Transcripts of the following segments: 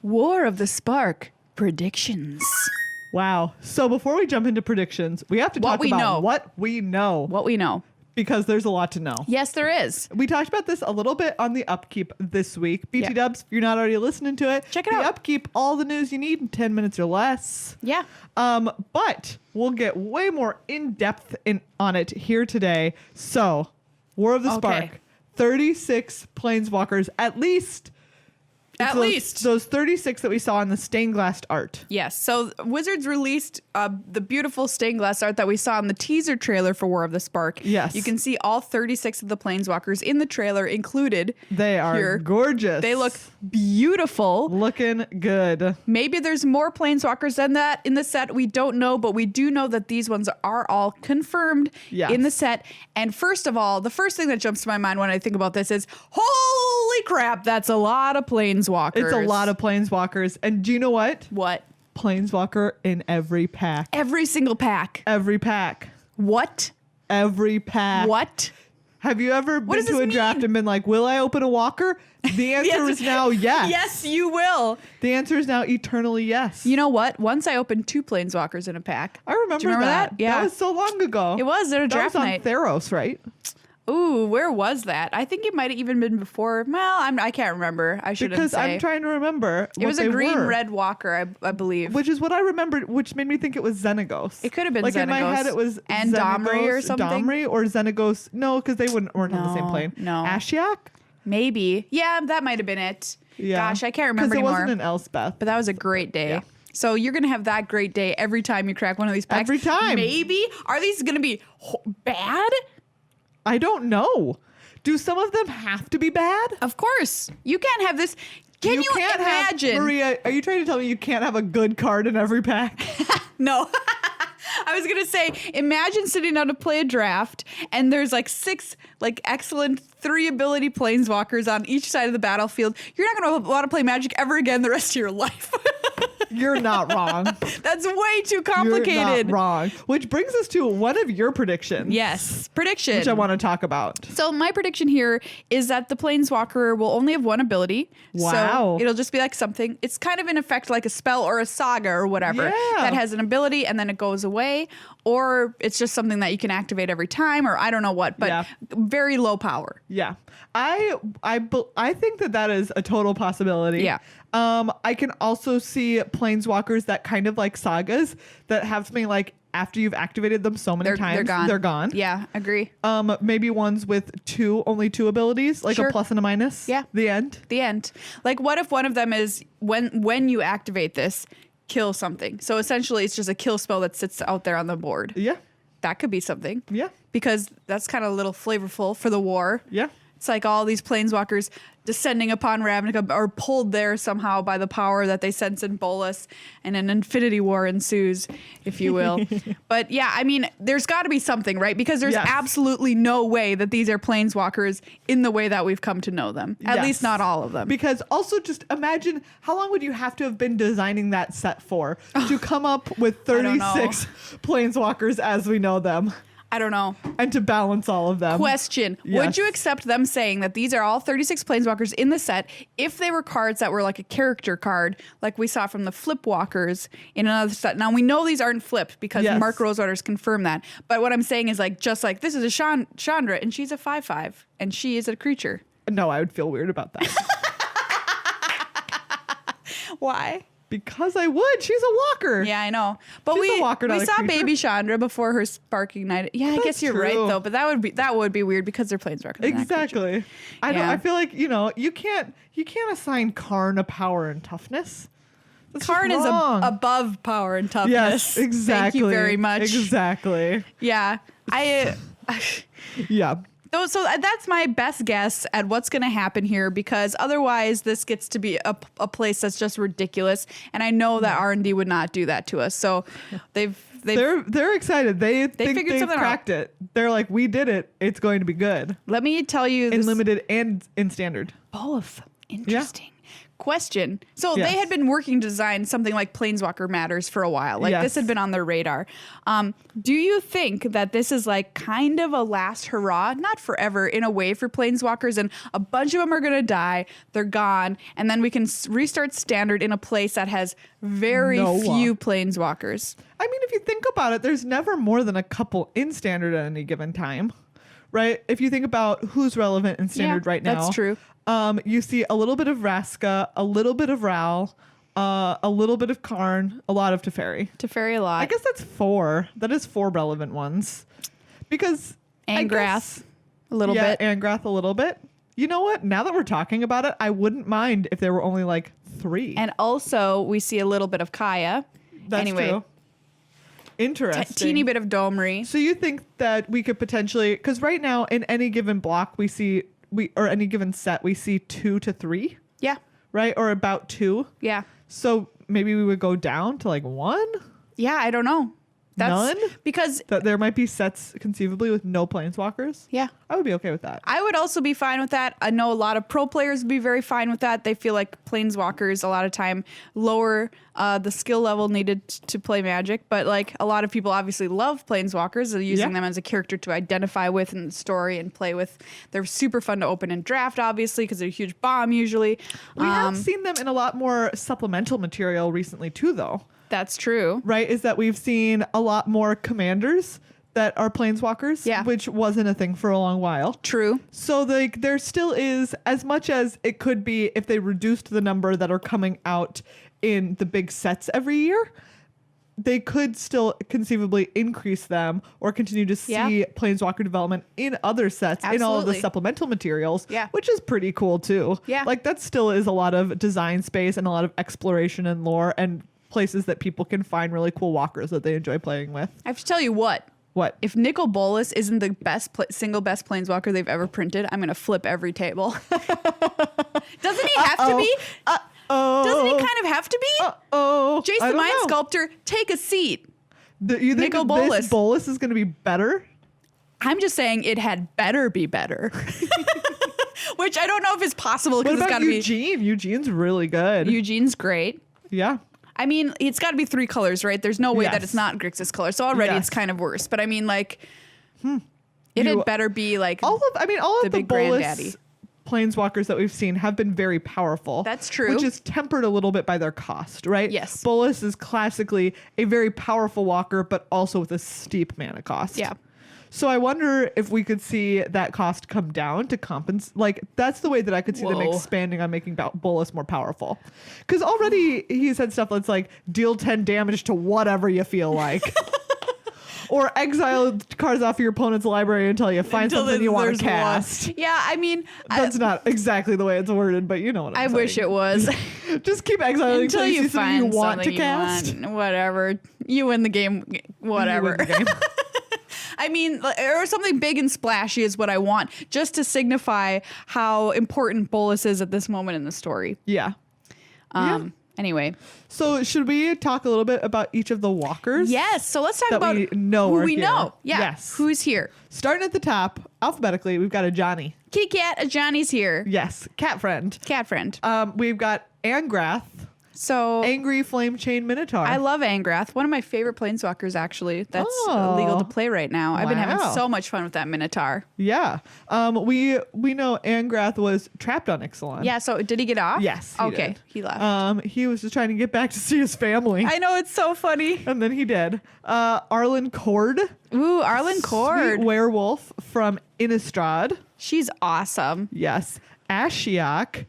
War of the Spark predictions. Wow. So before we jump into predictions, we have to talk about what we know. What we know. Because there's a lot to know. Yes, there is. We talked about this a little bit on the Upkeep this week. BT Dubs, if you're not already listening to it, check it out. The Upkeep, all the news you need in 10 minutes or less. Yeah. But we'll get way more in-depth on it here today. So, War of the Spark, 36 Planeswalkers, at least. Those 36 that we saw in the stained glass art. Yes. So Wizards released the beautiful stained glass art that we saw in the teaser trailer for War of the Spark. Yes. You can see all 36 of the Planeswalkers in the trailer included. They are here. Gorgeous. They look beautiful. Looking good. Maybe there's more Planeswalkers than that in the set. We don't know, but we do know that these ones are all confirmed in the set. And first of all, the first thing that jumps to my mind when I think about this is, holy crap, that's a lot of Planeswalkers. It's a lot of Planeswalkers. And do you know what? What? Planeswalker in every pack. Every single pack. Every pack. What? Every pack. What? Have you ever been to a draft and been like, will I open a walker? The answer is now yes. Yes, you will. The answer is now eternally yes. You know what? Once I opened 2 Planeswalkers in a pack. I remember, Do you remember that? Yeah. That was so long ago. It was at a draft night. That was on Theros, right? Ooh, where was that? I think it might have even been before. Well, I can't remember. I shouldn't because say. I'm trying to remember. It was a green-red walker, I believe. Which is what I remembered, which made me think it was Xenagos. It could have been like Xenagos. In my head, it was and Domri or something. Domri or Xenagos. No, because they weren't on the same plane. No. Ashiok? Maybe. Yeah, that might have been it. Yeah. Gosh, I can't remember anymore. Because it wasn't an Elspeth. But that was a great day. Yeah. So you're going to have that great day every time you crack one of these packs. Every time. Maybe. Are these going to be bad? I don't know. Do some of them have to be bad? Of course. You can't have this. Can you can't imagine? Maria, are you trying to tell me you can't have a good card in every pack? No. I was going to say, imagine sitting down to play a draft and there's like 6 like excellent 3 ability planeswalkers on each side of the battlefield. You're not going to want to play Magic ever again the rest of your life. You're not wrong. That's way too complicated. You're not wrong. Which brings us to one of your predictions. Yes, prediction. Which I want to talk about. So my prediction here is that the Planeswalker will only have 1 ability. Wow. So it'll just be like something. It's kind of in effect like a spell or a saga or whatever that has an ability and then it goes away. Or it's just something that you can activate every time or I don't know what, but very low power. Yeah. I think that is a total possibility. Yeah. I can also see planeswalkers that kind of like sagas that have something like after you've activated them so many times, they're gone. Yeah, agree. Maybe ones with only two abilities, like a plus and a minus. Yeah. The end. The end. Like what if one of them is when you activate this, kill something. So essentially it's just a kill spell that sits out there on the board. Yeah. That could be something. Yeah. Because that's kind of a little flavorful for the war. Yeah. It's like all these planeswalkers descending upon Ravnica are pulled there somehow by the power that they sense in Bolas, and an infinity war ensues, if you will. But yeah, I mean, there's got to be something, right? Because there's absolutely no way that these are planeswalkers in the way that we've come to know them. At least not all of them. Because also just imagine how long would you have to have been designing that set for to come up with 36 planeswalkers as we know them? I don't know. And to balance all of them. Question. Would you accept them saying that these are all 36 planeswalkers in the set if they were cards that were like a character card, like we saw from the Flipwalkers in another set? Now, we know these aren't flipped because Mark Rosewater's confirmed that. But what I'm saying is like, just like, this is a Chandra, and she's a 5/5, and she is a creature. No, I would feel weird about that. Why? Because I would. She's a walker. Yeah, I know. But She's a walker, we saw Baby Chandra before her spark ignited. Yeah, I guess you're right though. But that would be weird because they're planeswalkers. Exactly. I feel like you can't assign Karn a power and toughness. That's Karn is above power and toughness. Yes, exactly. Thank you very much. Exactly. Yeah, yeah. So that's my best guess at what's going to happen here, because otherwise this gets to be a place that's just ridiculous, and I know that R&D would not do that to us. So they're excited. They think they've cracked out. it. They're like, we did it. It's going to be good. Let me tell you, in limited and in standard. Both. Interesting. Yeah. question. So Yes. they had been working to design something like Planeswalker Matters for a while. Like Yes. this had been on their radar. Do you think that this is like kind of a last hurrah, not forever, in a way for Planeswalkers, and a bunch of them are going to die, they're gone, and then we can restart Standard in a place that has very No. few Planeswalkers? I mean, if you think about it, there's never more than a couple in Standard at any given time, right? If you think about who's relevant in Standard right now. That's true. You see a little bit of Vraska, a little bit of Ral, a little bit of Karn, a lot of Teferi. Teferi a lot. I guess that's 4. That is 4 relevant ones. Because I Angrath guess- a little yeah, bit. Angrath a little bit. You know what? Now that we're talking about it, I wouldn't mind if there were only like 3. And also we see a little bit of Kaya. That's anyway, true. Interesting. teeny bit of Domri. So you think that we could potentially, because right now in any given block or any given set we see 2 to 3, Yeah. right? Or about 2. Yeah. So maybe we would go down to like 1. Yeah, I don't know. None? Because That there might be sets conceivably with no planeswalkers. yeah. I would be okay with that. I would also be fine with that. I know a lot of pro players would be very fine with that. They feel like planeswalkers a lot of time lower the skill level needed to play Magic, but like a lot of people obviously love planeswalkers. They're using Yeah. them as a character to identify with in the story and play with. They're super fun to open and draft, obviously, because they're a huge bomb usually. We have seen them in a lot more supplemental material recently too, though. That's true. Right? Is that we've seen a lot more commanders that are planeswalkers, Yeah. which wasn't a thing for a long while. True. So like there still is, as much as it could be if they reduced the number that are coming out in the big sets every year, they could still conceivably increase them or continue to see Yeah. planeswalker development in other sets in all of the Absolutely. supplemental materials, Yeah. which is pretty cool too. Yeah. Like that still is a lot of design space and a lot of exploration and lore and places that people can find really cool walkers that they enjoy playing with. I have to tell you what. What? If Nicol Bolas isn't the best single best planeswalker they've ever printed, I'm gonna flip every table. Doesn't he have to be? Oh, Doesn't he kind of have to be? oh, Jace the Mind Sculptor, take a seat. You think Nicol that Bolas. this Bolas is going to be better? I'm just saying it had better be better. Which I don't know if is possible What because it's about got to be. Eugene? Eugene's really good. Eugene's great. Yeah. I mean, it's got to be 3 colors, right? There's no way that Yes. it's not Grixis color. So already Yes. it's kind of worse. But I mean, like, it You- had better be like. All of The the big Bolas granddaddy. planeswalkers that we've seen have been very powerful. That's true. Which is tempered a little bit by their cost, right? Yes. Bolas is classically a very powerful walker, but also with a steep mana cost. Yeah. So I wonder if we could see that cost come down to compensate. Like that's the way that I could see them Whoa. expanding on making Bolas more powerful. Because already he said stuff that's like deal 10 damage to whatever you feel like. Or exile cards off your opponent's library until you find Until something you want there's to cast. one. Yeah, I mean, That's not exactly the way it's worded, but you know what I'm I saying. wish it was. Just keep exiling Until until you you see something you find want to something you cast. want, whatever. You win the game, You whatever. win the game. I mean, or something big and splashy is what I want, just to signify how important Bolas is at this moment in the story. Yeah. Anyway, So should we talk a little bit about each of the walkers? yes. So let's talk That about we know who are we here. know. Yeah, Yes. who's here? Starting at the top, alphabetically, we've got a Johnny. Kitty Cat, Johnny's here. Yes. Cat friend. Cat friend. We've got Angrath, So Angry Flame Chain Minotaur. I love Angrath. One of my favorite planeswalkers, actually. That's legal to play right now. I've been having Wow. so much fun with that Minotaur. Yeah. We know Angrath was trapped on Ixalan. Yeah. So did he get off? Yes. He Okay. did. He left. He was just trying to get back to see his family. I know, it's so funny. And then he did. Arlen Cord. Ooh, Arlen Cord. Sweet werewolf from Innistrad. She's awesome. Yes. Ashiok.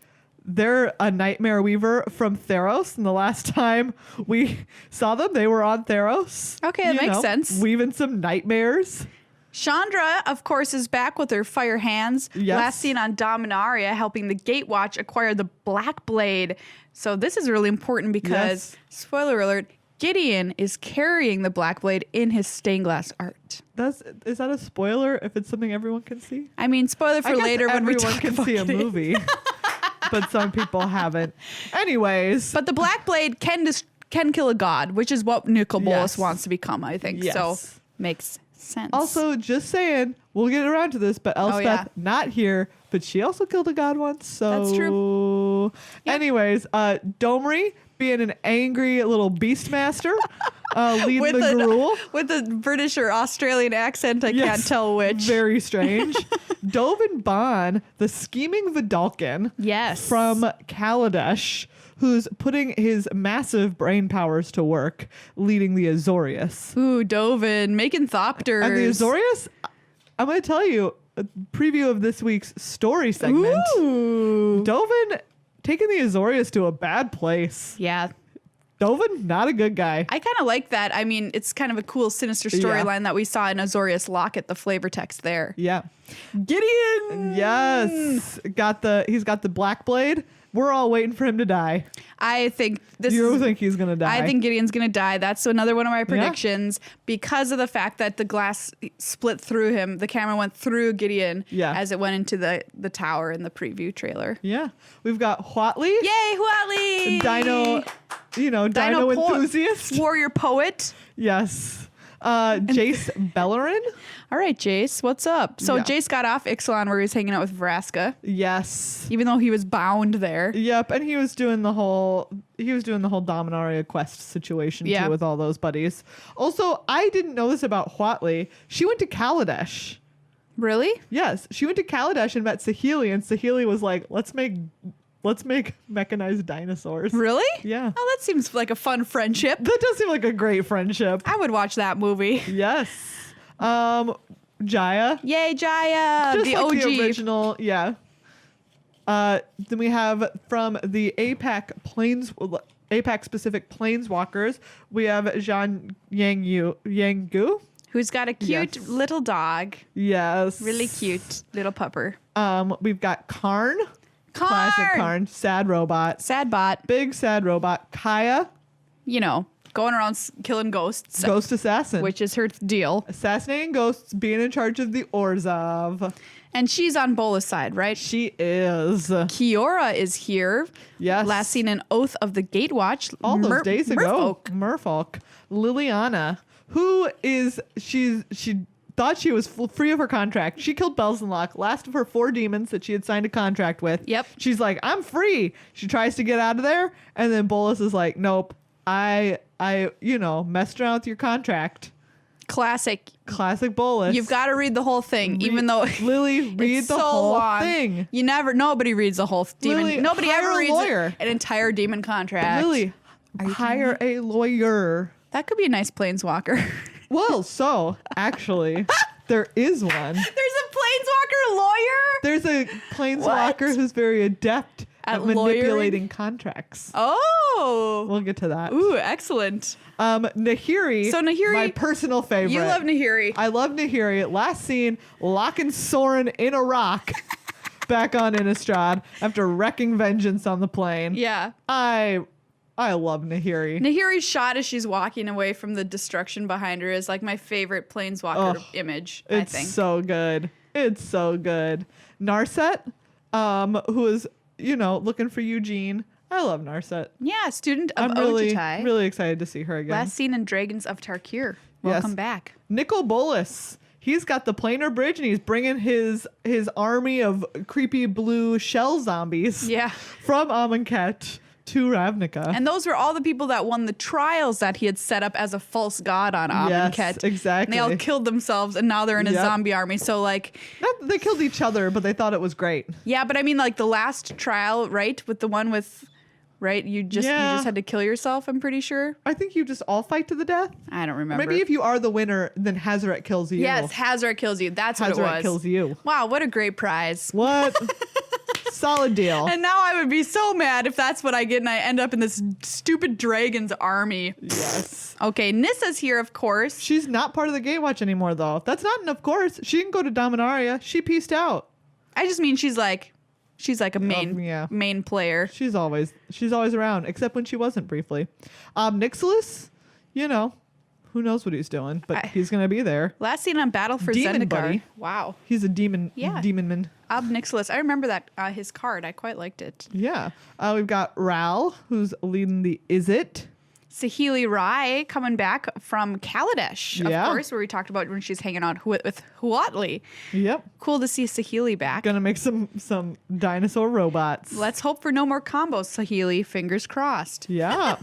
They're a Nightmare Weaver from Theros. And the last time we saw them, they were on Theros. Okay, that makes sense. Weaving some nightmares. Chandra, of course, is back with her fire hands. Yes. Last seen on Dominaria, helping the Gatewatch acquire the Black Blade. So this is really important because, Yes. spoiler alert, Gideon is carrying the Black Blade in his stained glass art. Is that a spoiler if it's something everyone can see? I mean, spoiler for I guess later when we everyone talk can about see a Gideon. movie. But some people haven't. Anyways. But the Black Blade can kill a god, which is what Nicol Bolas Yes. wants to become, I think. Yes. So makes sense. Also, just saying, we'll get around to this, but Elspeth yeah. not here, but she also killed a god once, so That's true. Boo. Anyways, Domri being an angry little beastmaster, leading With the gruel. with a British or Australian accent, I can't tell which. Very strange. Dovin Bond, the scheming Vidalcan. Yes. From Kaladesh, who's putting his massive brain powers to work, leading the Azorius. Ooh, Dovin, making Thopters. And the Azorius, I'm going to tell you a preview of this week's story segment. Ooh. Dovin taking the Azorius to a bad place. Yeah. Dovin, not a good guy. I kind of like that. I mean, it's kind of a cool, sinister storyline that we saw in Azorius Locket, the flavor text there. Yeah. Gideon! Yes. He's got the Black Blade. We're all waiting for him to die. I think You think he's going to die? I think Gideon's going to die. That's another one of my predictions because of the fact that the glass split through him. The camera went through Gideon as it went into the tower in the preview trailer. Yeah. We've got Huatli. Yay, Huatli! Dino enthusiast. Warrior poet. Yes. Jace Bellerin. All right, Jace, what's up? So Yeah. Jace got off Ixalan where he was hanging out with Vraska, Yes. even though he was bound there. Yep, and he was doing the whole Dominaria quest situation Yeah. too with all those buddies. Also, I didn't know this about Huatli. She went to Kaladesh. Really? Yes, she went to Kaladesh and met Sahili, and Sahili was like, let's make mechanized dinosaurs. Really? Yeah. Oh, that seems like a fun friendship. That does seem like a great friendship. I would watch that movie. Yes. Jaya. Yay, Jaya, Just the like OG. the original, yeah. Then we have from the APAC specific planeswalkers, we have Zhang Yanggu. Who's got a cute Yes. little dog. Yes. Really cute little pupper. We've got Karn. Classic Karn. Sad robot. Sad bot. Big sad robot. Kaya. Going around killing ghosts, Ghost assassin. which is her deal. Assassinating ghosts, being in charge of the Orzhov. And she's on Bola's side, right? She is. Kiora is here. Yes. Last seen in Oath of the Gatewatch. All those days ago. Merfolk. Merfolk. Liliana, she thought she was free of her contract. She killed Belzenlock, last of her 4 demons that she had signed a contract with. Yep. She's like, I'm free. She tries to get out of there, and then Bolas is like, nope. I messed around with your contract. Classic. Classic Bolas. You've got to read the whole thing, even though Lily, read it's the so whole long. thing. Nobody reads the whole demon. Lily, Nobody hire ever a reads lawyer. an entire demon contract. Lily, you hire a lawyer. That could be a nice planeswalker. Well, so actually, there is one. There's a planeswalker lawyer? There's a planeswalker What? who's very adept at At manipulating contracts. Oh. We'll get to that. Ooh, excellent. Nahiri. So Nahiri- my personal favorite. You love Nahiri. I love Nahiri. Last scene, locking Soren in a rock. Back on Innistrad after wrecking vengeance on the plane. Yeah. I love Nahiri. Nahiri's shot as she's walking away from the destruction behind her is like my favorite planeswalker Oh, image, It's I think. so good. It's so good. Narset, who is, looking for Eugene. I love Narset. Yeah, student of I'm really, Ojutai. really excited to see her again. Last seen in Dragons of Tarkir. Welcome back. Nicol Bolas. He's got the planar bridge and he's bringing his army of creepy blue shell zombies Yeah. from Amonkhet to Ravnica. And those were all the people that won the trials that he had set up as a false god on Amonkhet. Yes, exactly. And they all killed themselves and now they're in a Yep. zombie army. So like, Not that they killed each other, but they thought it was great. yeah, but I mean like the last trial, right? With the one with, right? You just had to kill yourself, I'm pretty sure. I think you just all fight to the death. I don't remember. Maybe if you are the winner, then Hazaret kills you. Yes, Hazaret kills you. That's what it Hazaret was. kills you. Wow, what a great prize. What? Solid deal. And now I would be so mad if that's what I get and I end up in this stupid dragon's army. Yes. Okay, Nissa's here, of course. She's not part of the Gatewatch anymore, though. That's not enough, of course. She can go to Dominaria. She pieced out. I just mean she's like a main player. She's always around, except when she wasn't briefly. Nixilis, who knows what he's doing, but he's gonna be there. Last seen on Battle for Demon Zendikar. buddy. Wow. He's a demon. Yeah. Demonman. Ob Nixilis. I remember that his card. I quite liked it. Yeah. We've got Ral, who's leading the Is It. Saheeli Rai coming back from Kaladesh, Yeah. of course, where we talked about when she's hanging out with Huatli. Yep. Cool to see Saheeli back. Gonna make some dinosaur robots. Let's hope for no more combos, Saheeli. Fingers crossed. Yeah.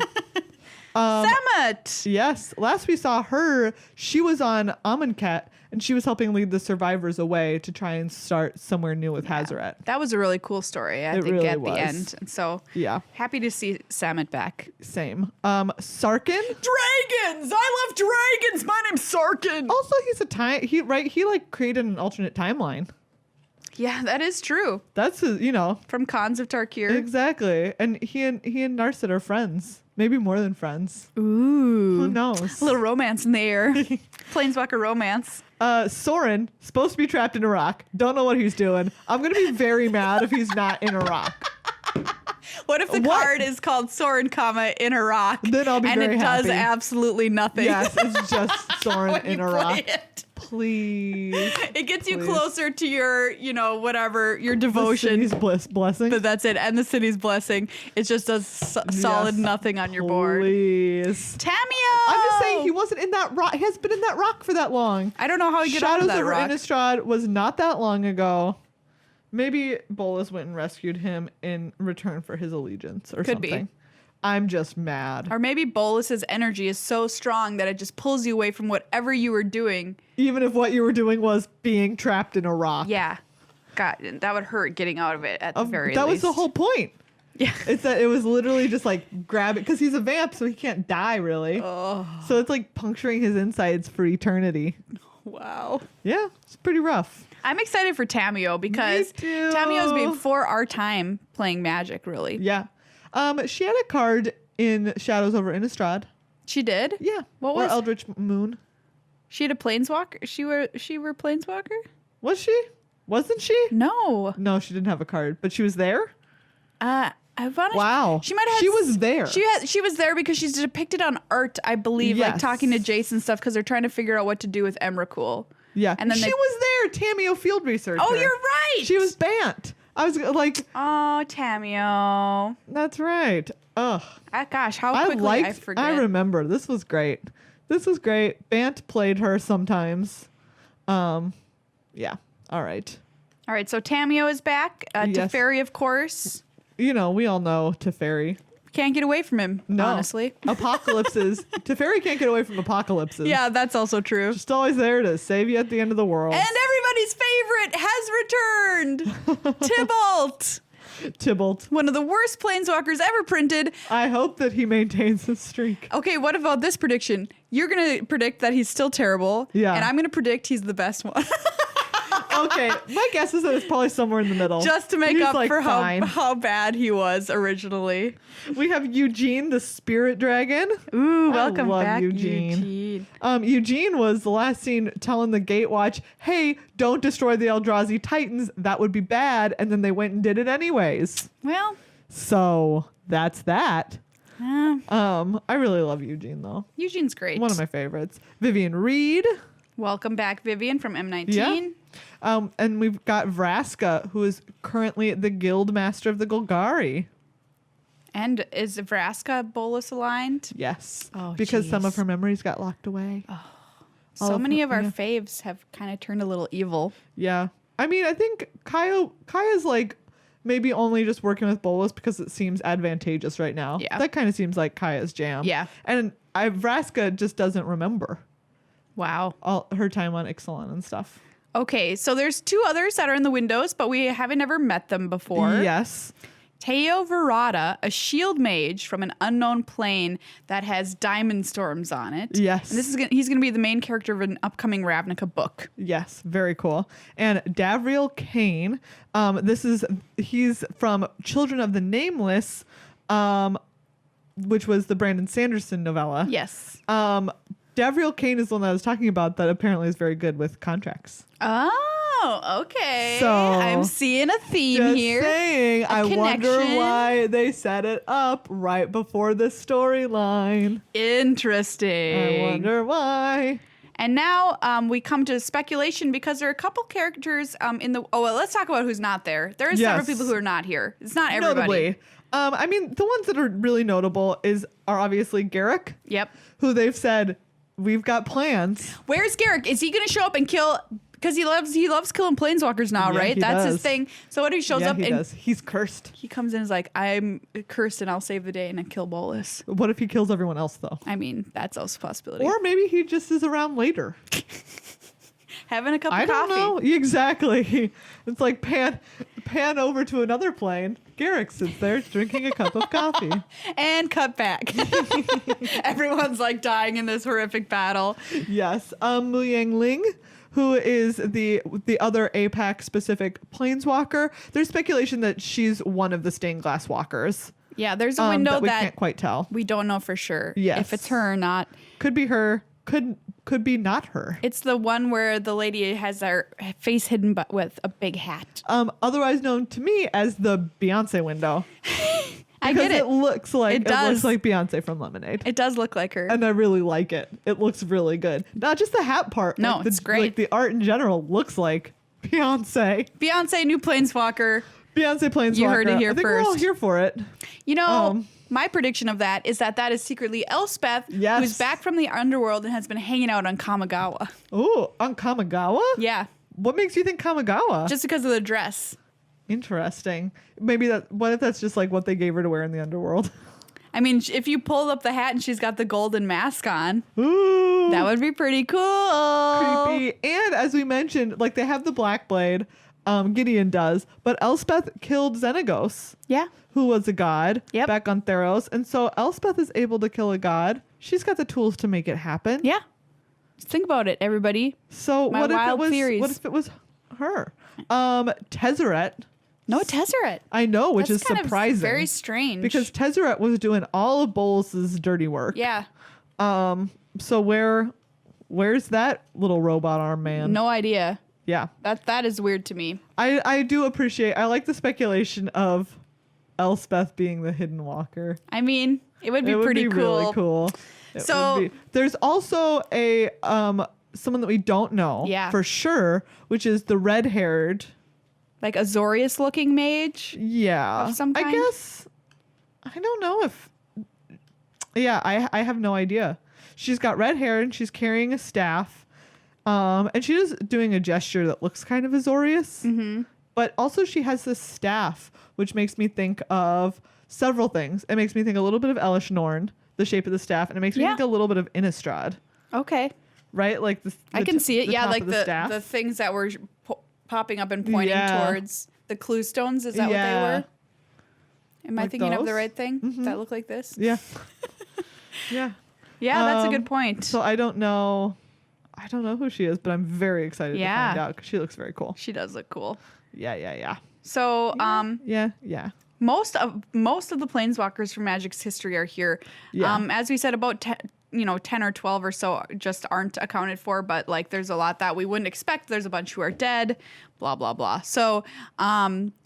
Samet! Yes. Last we saw her, she was on Amonkhet, and she was helping lead the survivors away to try and start somewhere new with Hazaret. That was a really cool story, I It think, really at was. the end. And so Yeah. happy to see Samet back. Same. Sarkin. Dragons! I love dragons! My name's Sarkin! Also, he's a time. He like created an alternate timeline. Yeah, that is true. That's his, you know. From Khans of Tarkir. Exactly. And he and Narset are friends. Maybe more than friends. Ooh. Who knows? A little romance in the air. Planeswalker romance. Soren, supposed to be trapped in Iraq. Don't know what he's doing. I'm going to be very mad if he's not in Iraq. What if the What? card is called Soren, in Iraq? Then I'll be and very it does happy. absolutely nothing. Yes, it's just Soren when in you Iraq. play it. Please. It gets you Please. closer to your, whatever, your The devotion. city's blessing. But that's it. And the city's blessing. It just does solid Yes. nothing on your board. Please. Tamio! I'm just saying he wasn't in that rock. He hasn't been in that rock for that long. I don't know how he got out of Shadows that over rock. Innistrad was not that long ago. Maybe Bolas went and rescued him in return for his allegiance or Could be. something. I'm just mad. Or maybe Bolus's energy is so strong that it just pulls you away from whatever you were doing. Even if what you were doing was being trapped in a rock. Yeah. God, that would hurt getting out of it at the very least. That was the whole point. Yeah. It's that it was literally just like grab it because he's a vamp, so he can't die really. Oh, So it's like puncturing his insides for eternity. wow. Yeah, it's pretty rough. I'm excited for Tamio because Me too. Tamio's before our time playing Magic, really. Yeah. She had a card in Shadows over Innistrad. She did? Yeah. What or was- Eldritch Moon. She had a Planeswalker? She were Planeswalker? Was she? Wasn't she? No. No, she didn't have a card, but she was there. I want to. Wow. She might have. She was there. She was there because she's depicted on art, I believe, like Yes. talking to Jason stuff because they're trying to figure out what to do with Emrakul. Yeah. And then she they- was there, Tamio Field Researcher. Oh, you're right. She was Bant. I was like, Oh, Tamio. that's right. Ugh. Gosh, how quickly I forget. I remember. This was great. Bant played her sometimes. Yeah. All right. All right, so Tamio is back. Yes. Teferi, of course. You know, we all know Teferi. Can't get away from him, No. honestly. Apocalypses. Teferi can't get away from apocalypses. Yeah, that's also true. Just always there to save you at the end of the world. And everybody's favorite has returned. Tybalt, Tybalt. one of the worst planeswalkers ever printed. I hope that he maintains his streak. Okay, what about this prediction? You're going to predict that he's still terrible. Yeah. And I'm going to predict he's the best one. Okay, my guess is that it's probably somewhere in the middle. Just to make He's, up like, for fine. how bad he was originally. We have Eugene, the spirit dragon. Ooh, I welcome love back, Eugene. Eugene was the last scene telling the Gatewatch, hey, don't destroy the Eldrazi Titans. That would be bad. And then they went and did it anyways. Well, So that's that. uh, I really love Eugene, though. Eugene's great. One of my favorites. Vivian Reed. Welcome back, Vivian from M19. Yeah. And we've got Vraska, who is currently the Guild Master of the Golgari. And is Vraska Bolas aligned? Yes. Oh, because some jeez. of her memories got locked away. All So many of our yeah. faves have kind of turned a little evil. Yeah. I mean, I think Kaya's like maybe only just working with Bolas because it seems advantageous right now. Yeah. That kind of seems like Kaya's jam. Yeah. And Vraska just doesn't remember Wow. all her time on Ixalan and stuff. Okay, so there's two others that are in the windows, but we haven't ever met them before. Yes. Teo Verada, a shield mage from an unknown plane that has diamond storms on it. Yes. And he's going to be the main character of an upcoming Ravnica book. Yes, very cool. And Davriel Kane, he's from Children of the Nameless, which was the Brandon Sanderson novella. Yes. Davriel Kane is the one that I was talking about that apparently is very good with contracts. Oh, okay. So, I'm seeing a theme Just here. saying, I wonder connection. why they set it up right before the storyline. Interesting. I wonder why. And now we come to speculation because there are a couple characters in the. Oh, well, let's talk about who's not there. There are several people who are not here. It's not everybody. Notably. I mean, the ones that are really notable are obviously Garrick. Yep. Who they've said, we've got plans. Where's Garrick? Is he going to show up and kill? Because he loves killing planeswalkers now, Yeah, right? he That's his does. thing. So what if he shows up He and does. He's cursed. he comes in and is like, I'm cursed and I'll save the day and I kill Bolas. What if he kills everyone else, though? I mean, that's also a possibility. Or maybe he just is around later. Having a cup I of don't coffee. know. Exactly. It's like pan over to another plane. Garrick sits there drinking a cup of coffee. And cut back. Everyone's like dying in this horrific battle. Yes. Mu Yang Ling, who is the other APAC specific planeswalker. There's speculation that she's one of the stained glass walkers. Yeah, there's a window that we that can't quite tell. we don't know for sure Yes. if it's her or not. Could be her. Could be not her. It's the one where the lady has her face hidden but with a big hat. Otherwise known to me as the Beyonce window. I Because get it. it looks like It does. looks like Beyonce from Lemonade. It does look like her. And I really like it. It looks really good. Not just the hat part. No, like it's great. Like the art in general looks like Beyonce. Beyonce, new planeswalker. Beyonce Planeswalker. You heard it here I think we're all first. here for it. You know, Um, my prediction of that is that is secretly Elspeth, Yes. who's back from the underworld and has been hanging out on Kamigawa. Ooh, on Kamigawa? Yeah, What makes you think Kamigawa? just because of the dress. Interesting. Maybe what if that's just like what they gave her to wear in the underworld? I mean, if you pulled up the hat and she's got the golden mask on, Ooh. that would be pretty cool. creepy. And as we mentioned, like they have the Black Blade, Gideon does, but Elspeth killed Xenagos, Yeah. who was a god Yep. back on Theros. And so Elspeth is able to kill a god. She's got the tools to make it happen. Yeah. Just think about it, everybody. So My what if it wild was theories. what if it was her? Tezzeret. No Tezzeret. I know, which That's is kind of surprising. very strange. because Tezzeret was doing all of Bolus's dirty work. yeah, So where's that little robot arm man? no idea. Yeah. That is weird to me. I do appreciate. I like the speculation of Elspeth being the hidden walker. I mean, it would be It would pretty be cool. really cool. It So- would be. There's also a someone that we don't know Yeah. for sure, which is the red-haired. Like Azorius looking mage. Yeah. Of some I kind? guess. I don't know if. Yeah, I have no idea. She's got red hair and she's carrying a staff. And she is doing a gesture that looks kind of Azorius. Mm-hmm. But also she has this staff, which makes me think of several things. It makes me think a little bit of Elish Norn, the shape of the staff, and it makes me Yeah. think a little bit of Innistrad, Okay. right? Like the I can see it. Yeah, top like of the staff. the things that were popping up and pointing Yeah. towards the clue stones. Is that Yeah. what they were? Am I Like thinking of the those? right thing? Mhm. That look like this? Yeah. Yeah. Yeah, that's a Um, good point. So I don't know who she is, but I'm very excited Yeah. to find out because she looks very cool. She does look cool. Yeah. So, Yeah. most of the planeswalkers from Magic's history are here. Yeah. As we said, about 10 or 12 or so just aren't accounted for, but like there's a lot that we wouldn't expect. There's a bunch who are dead, blah blah blah. So,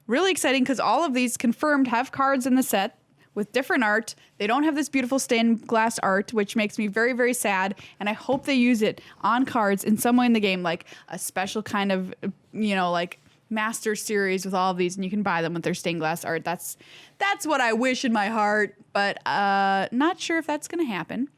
really exciting because all of these confirmed have cards in the set with different art. They don't have this beautiful stained glass art, which makes me very, very sad. And I hope they use it on cards in some way in the game, like a special kind of, like master series with all of these, and you can buy them with their stained glass art. That's what I wish in my heart, but not sure if that's going to happen.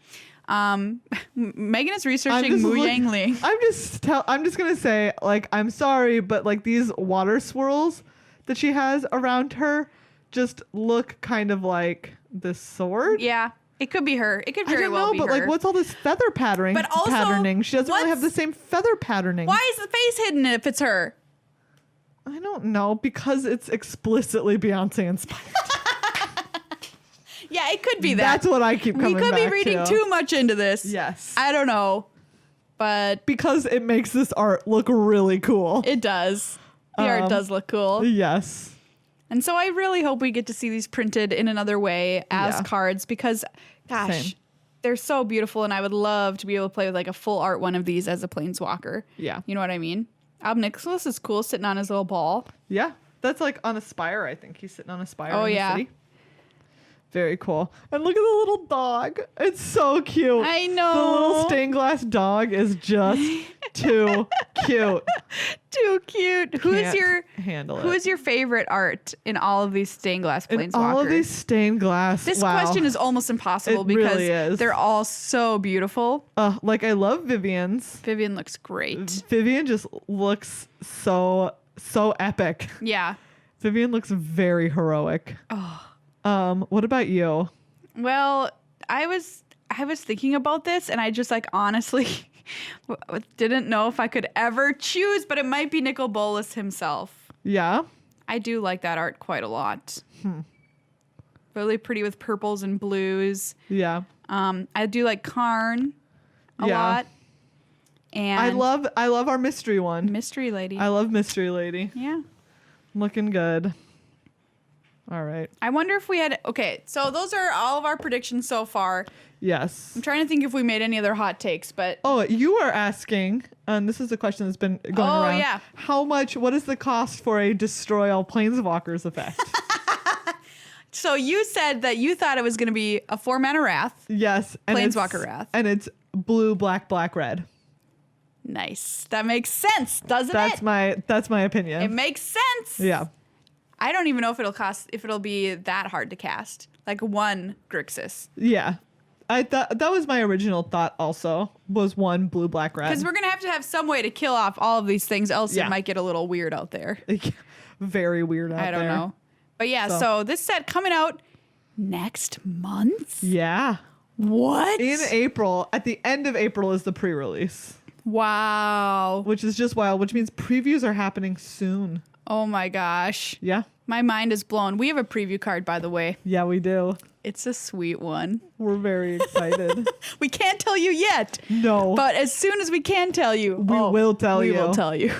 Megan is researching Mu Yang Ling. I'm just gonna say, like, I'm sorry, but like these water swirls that she has around her just look kind of like this sword. Yeah, it could be her. It could I very don't well know, be but her. like, what's all this feather patterning? But also, patterning. She doesn't really have the what's- same feather patterning. Why is the face hidden if it's her? I don't know, because it's explicitly Beyonce inspired. Yeah, it could be that. That's what I keep coming We could be back reading to. too much into this. Yes. I don't know, but Because it makes this art look really cool. it does. The art does look cool. Yes. And so I really hope we get to see these printed in another way as Yeah. cards because, gosh, Same. they're so beautiful. And I would love to be able to play with like a full art one of these as a planeswalker. Yeah. You know what I mean? Ob Nixilis is cool sitting on his little ball. Yeah. That's like on a spire, I think. He's sitting on a spire Oh, in the yeah. city. Very cool. And look at the little dog. It's so cute. I The know. little stained glass dog is just too cute. Too cute. Can't handle it. Who is your favorite art in all of these stained glass In planeswalkers? all of these stained glass. This wow. question is almost impossible It because really is. they're all so beautiful. Like I love Vivian's. Vivian looks great. Vivian just looks so epic. Yeah. Vivian looks very heroic. What about you? Well, I was thinking about this and I just like honestly didn't know if I could ever choose, but it might be Nicol Bolas himself. Yeah. I do like that art quite a lot. Really pretty with purples and blues. Yeah. I do like Karn a Yeah. lot. And I love our mystery one. Mystery Lady. I love Mystery Lady. Yeah. Looking good. All right. I wonder if we had okay, so those are all of our predictions so far. Yes. I'm trying to think if we made any other hot takes, but Oh, you are asking, and this is a question that's been going Oh, around. yeah. What is the cost for a destroy all planeswalkers effect? so you said that you thought it was going to be a 4-mana Wrath. Yes. And Planeswalker it's- Wrath. And it's blue, black, black, red. Nice. That makes sense, doesn't That's it? my opinion. It makes sense. Yeah. I don't even know if it'll be that hard to cast. Like one Grixis. Yeah. I thought that was my original thought also, was one blue, black, red. Because we're going to have some way to kill off all of these things, else Yeah. it might get a little weird out there. Very weird out there. I don't know. But yeah, So- so this set coming out next month? Yeah. What? In April, at the end of April is the pre-release, Wow. which is just wild, which means previews are happening soon. Oh my gosh. Yeah. My mind is blown. We have a preview card, by the way. Yeah, we do. It's a sweet one. We're very excited. We can't tell you yet. No. But as soon as we can tell you, We will tell we you. will tell you.